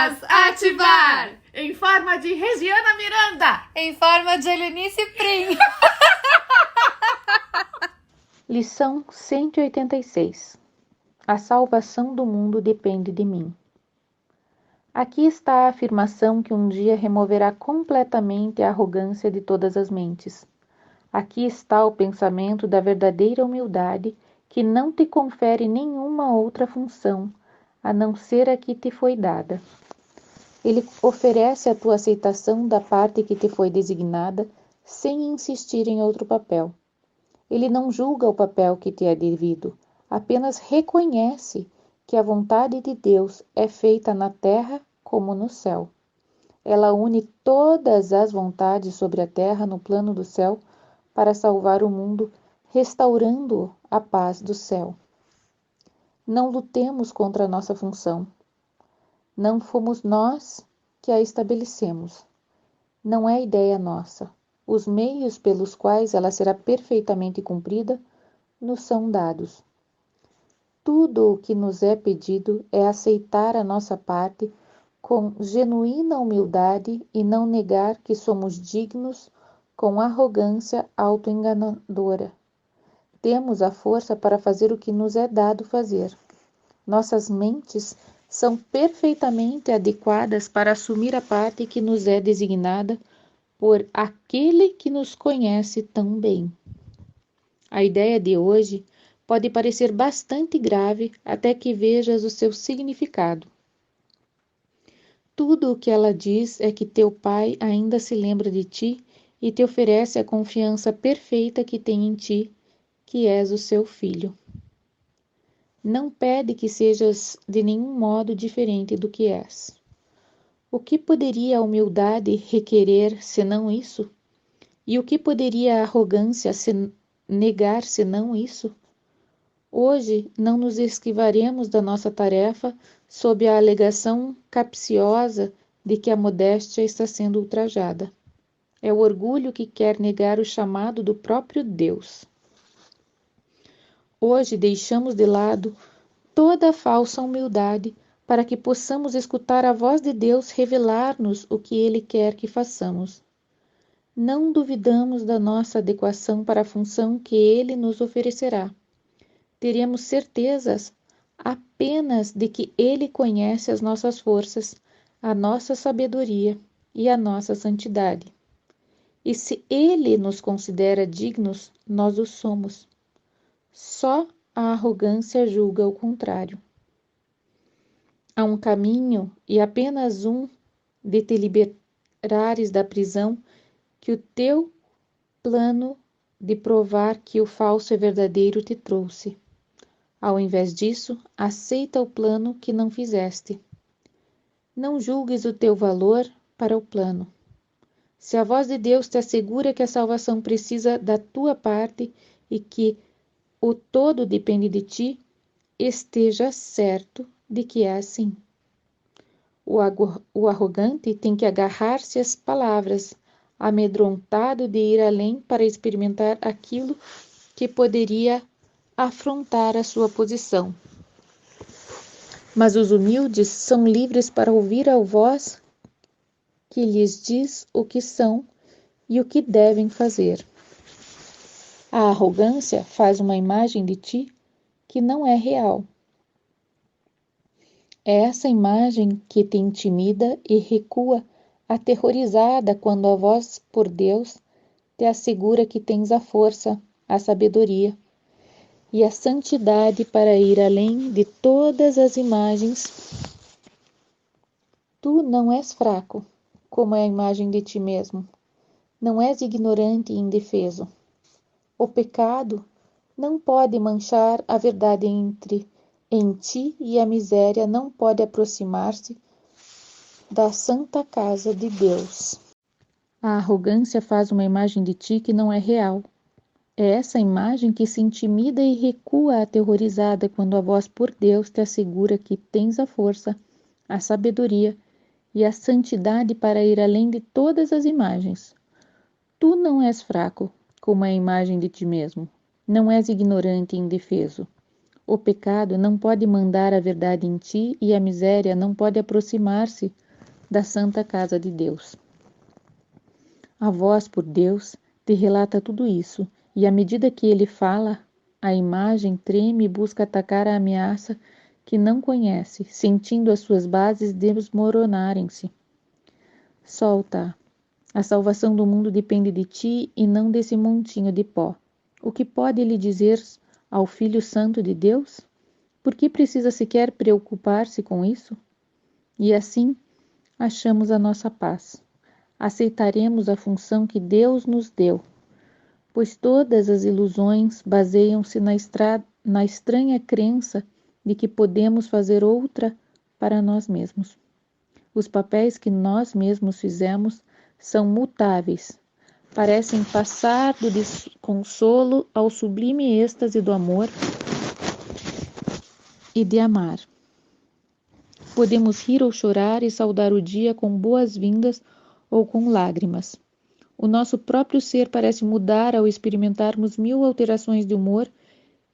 Dicas ativar! Em forma de Regiana Miranda! Em forma de Helenice Prim! Lição 186. A salvação do mundo depende de mim. Aqui está a afirmação que um dia removerá completamente a arrogância de todas as mentes. Aqui está o pensamento da verdadeira humildade que não te confere nenhuma outra função, a não ser a que te foi dada. Ele oferece a tua aceitação da parte que te foi designada, sem insistir em outro papel. Ele não julga o papel que te é devido, apenas reconhece que a vontade de Deus é feita na terra como no céu. Ela une todas as vontades sobre a terra no plano do céu para salvar o mundo, restaurando a paz do céu. Não lutemos contra a nossa função. Não fomos nós que a estabelecemos. Não é ideia nossa. Os meios pelos quais ela será perfeitamente cumprida nos são dados. Tudo o que nos é pedido é aceitar a nossa parte com genuína humildade e não negar que somos dignos com arrogância autoenganadora. Temos a força para fazer o que nos é dado fazer. Nossas mentes são perfeitamente adequadas para assumir a parte que nos é designada por aquele que nos conhece tão bem. A ideia de hoje pode parecer bastante grave até que vejas o seu significado. Tudo o que ela diz é que teu pai ainda se lembra de ti e te oferece a confiança perfeita que tem em ti, que és o seu filho. Não pede que sejas de nenhum modo diferente do que és. O que poderia a humildade requerer senão isso? E o que poderia a arrogância negar senão isso? Hoje não nos esquivaremos da nossa tarefa sob a alegação capciosa de que a modéstia está sendo ultrajada. É o orgulho que quer negar o chamado do próprio Deus. Hoje deixamos de lado toda a falsa humildade para que possamos escutar a voz de Deus revelar-nos o que Ele quer que façamos. Não duvidamos da nossa adequação para a função que Ele nos oferecerá. Teremos certezas apenas de que Ele conhece as nossas forças, a nossa sabedoria e a nossa santidade. E se Ele nos considera dignos, nós o somos. Só a arrogância julga o contrário. Há um caminho, e apenas um, de te liberares da prisão que o teu plano de provar que o falso é verdadeiro te trouxe. Ao invés disso, aceita o plano que não fizeste. Não julgues o teu valor para o plano. Se a voz de Deus te assegura que a salvação precisa da tua parte e que o todo depende de ti, esteja certo de que é assim. O arrogante tem que agarrar-se às palavras, amedrontado de ir além para experimentar aquilo que poderia afrontar a sua posição. Mas os humildes são livres para ouvir a voz que lhes diz o que são e o que devem fazer. A arrogância faz uma imagem de ti que não é real. É essa imagem que te intimida e recua, aterrorizada quando a voz por Deus te assegura que tens a força, a sabedoria e a santidade para ir além de todas as imagens. Tu não és fraco, como é a imagem de ti mesmo. Não és ignorante e indefeso. O pecado não pode manchar a verdade em ti e a miséria não pode aproximar-se da santa casa de Deus. A arrogância faz uma imagem de ti que não é real. É essa imagem que se intimida e recua aterrorizada quando a voz por Deus te assegura que tens a força, a sabedoria e a santidade para ir além de todas as imagens. Tu não és fraco, como é a imagem de ti mesmo. Não és ignorante e indefeso. O pecado não pode mandar a verdade em ti e a miséria não pode aproximar-se da santa casa de Deus. A voz por Deus te relata tudo isso, e à medida que ele fala, a imagem treme e busca atacar a ameaça que não conhece, sentindo as suas bases desmoronarem-se. Solta. A salvação do mundo depende de ti e não desse montinho de pó. O que pode ele dizer ao Filho Santo de Deus? Por que precisa sequer preocupar-se com isso? E assim, achamos a nossa paz. Aceitaremos a função que Deus nos deu, pois todas as ilusões baseiam-se na estranha crença de que podemos fazer outra para nós mesmos. Os papéis que nós mesmos fizemos são mutáveis, parecem passar do desconsolo ao sublime êxtase do amor e de amar. Podemos rir ou chorar e saudar o dia com boas-vindas ou com lágrimas. O nosso próprio ser parece mudar ao experimentarmos 1000 alterações de humor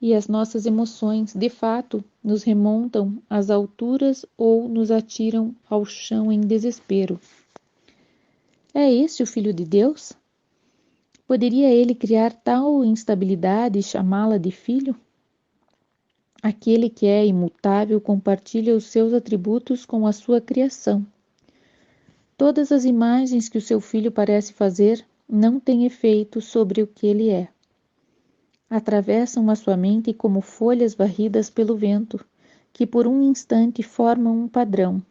e as nossas emoções, de fato, nos remontam às alturas ou nos atiram ao chão em desespero. É este o Filho de Deus? Poderia ele criar tal instabilidade e chamá-la de filho? Aquele que é imutável compartilha os seus atributos com a sua criação. Todas as imagens que o seu filho parece fazer não têm efeito sobre o que ele é. Atravessam a sua mente como folhas varridas pelo vento, que por um instante formam um padrão.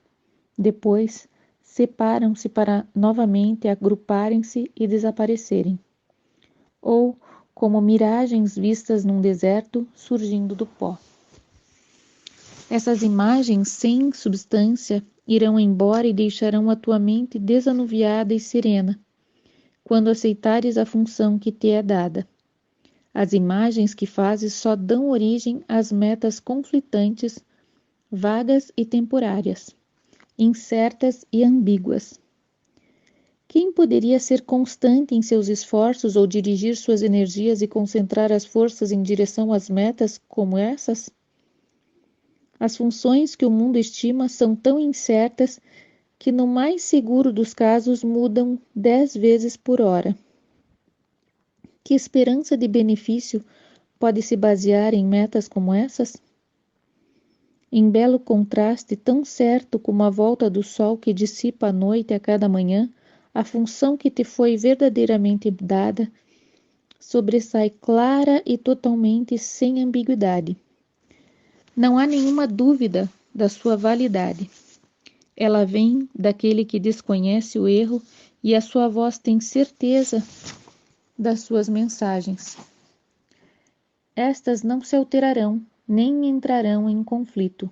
Depois, separam-se para novamente agruparem-se e desaparecerem. Ou como miragens vistas num deserto surgindo do pó. Essas imagens sem substância irão embora e deixarão a tua mente desanuviada e serena, quando aceitares a função que te é dada. As imagens que fazes só dão origem às metas conflitantes, vagas e temporárias, incertas e ambíguas. Quem poderia ser constante em seus esforços ou dirigir suas energias e concentrar as forças em direção às metas como essas? As funções que o mundo estima são tão incertas que no mais seguro dos casos mudam 10 vezes por hora. Que esperança de benefício pode se basear em metas como essas? Em belo contraste, tão certo como a volta do sol que dissipa a noite a cada manhã, a função que te foi verdadeiramente dada sobressai clara e totalmente sem ambiguidade. Não há nenhuma dúvida da sua validade. Ela vem daquele que desconhece o erro e a sua voz tem certeza das suas mensagens. Estas não se alterarão, nem entrarão em conflito.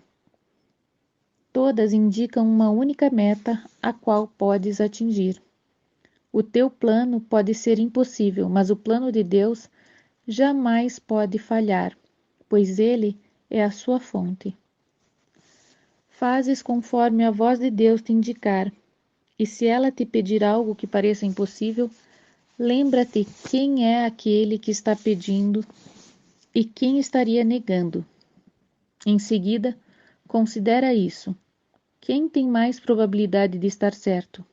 Todas indicam uma única meta a qual podes atingir. O teu plano pode ser impossível, mas o plano de Deus jamais pode falhar, pois ele é a sua fonte. Fazes conforme a voz de Deus te indicar, e se ela te pedir algo que pareça impossível, lembra-te quem é aquele que está pedindo e quem estaria negando. Em seguida, considera isso. Quem tem mais probabilidade de estar certo?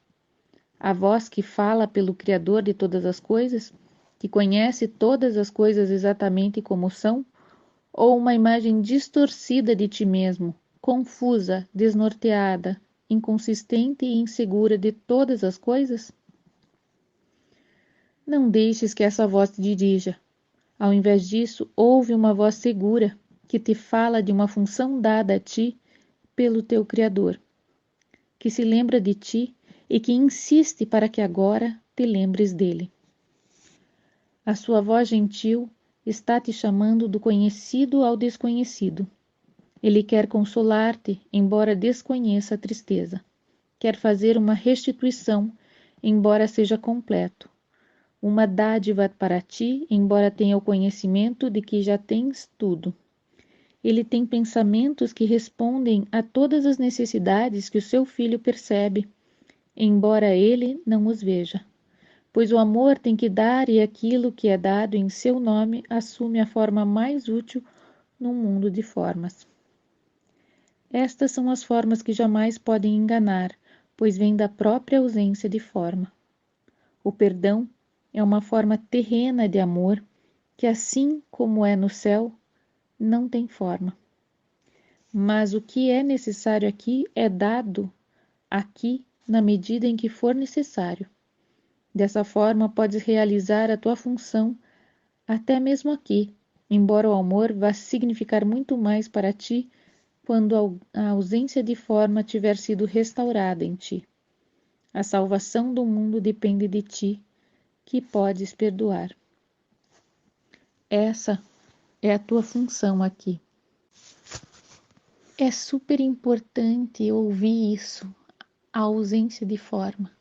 A voz que fala pelo Criador de todas as coisas, que conhece todas as coisas exatamente como são, ou uma imagem distorcida de ti mesmo, confusa, desnorteada, inconsistente e insegura de todas as coisas? Não deixes que essa voz te dirija. Ao invés disso, ouve uma voz segura que te fala de uma função dada a ti pelo teu Criador, que se lembra de ti e que insiste para que agora te lembres dele. A sua voz gentil está te chamando do conhecido ao desconhecido. Ele quer consolar-te, embora desconheça a tristeza. Quer fazer uma restituição, embora seja completo. Uma dádiva para ti, embora tenha o conhecimento de que já tens tudo. Ele tem pensamentos que respondem a todas as necessidades que o seu filho percebe, embora ele não os veja. Pois o amor tem que dar e aquilo que é dado em seu nome assume a forma mais útil num mundo de formas. Estas são as formas que jamais podem enganar, pois vêm da própria ausência de forma. O perdão é uma forma terrena de amor que, assim como é no céu, não tem forma. Mas o que é necessário aqui é dado aqui na medida em que for necessário. Dessa forma, podes realizar a tua função até mesmo aqui, embora o amor vá significar muito mais para ti quando a ausência de forma tiver sido restaurada em ti. A salvação do mundo depende de ti, que podes perdoar. Essa é a tua função aqui. É super importante ouvir isso, a ausência de forma.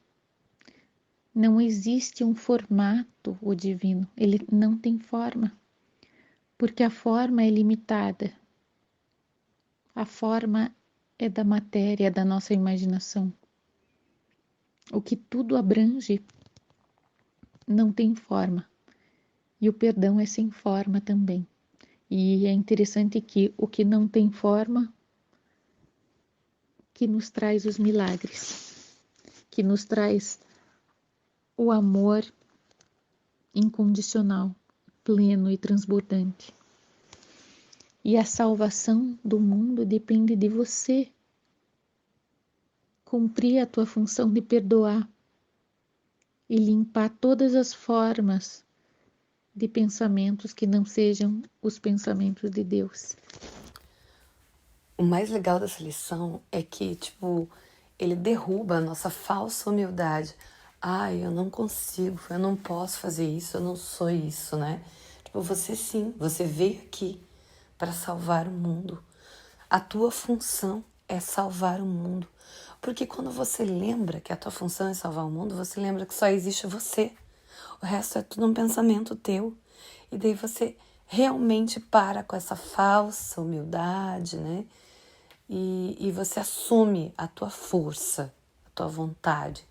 Não existe um formato, o divino, ele não tem forma, porque a forma é limitada. A forma é da matéria, é da nossa imaginação. O que tudo abrange não tem forma. E o perdão é sem forma também. E é interessante que o que não tem forma, que nos traz os milagres, que nos traz o amor incondicional, pleno e transbordante. E a salvação do mundo depende de você cumprir a tua função de perdoar e limpar todas as formas de pensamentos que não sejam os pensamentos de Deus. O mais legal dessa lição é que, ele derruba a nossa falsa humildade. Ai, eu não consigo, eu não posso fazer isso, eu não sou isso, né? Você sim, você veio aqui para salvar o mundo. A tua função é salvar o mundo. Porque quando você lembra que a tua função é salvar o mundo, você lembra que só existe você. O resto é tudo um pensamento teu. E daí você realmente para com essa falsa humildade, né? E você assume a tua força, a tua vontade.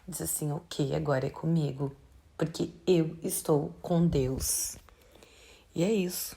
Diz assim, ok, agora é comigo. Porque eu estou com Deus. E é isso.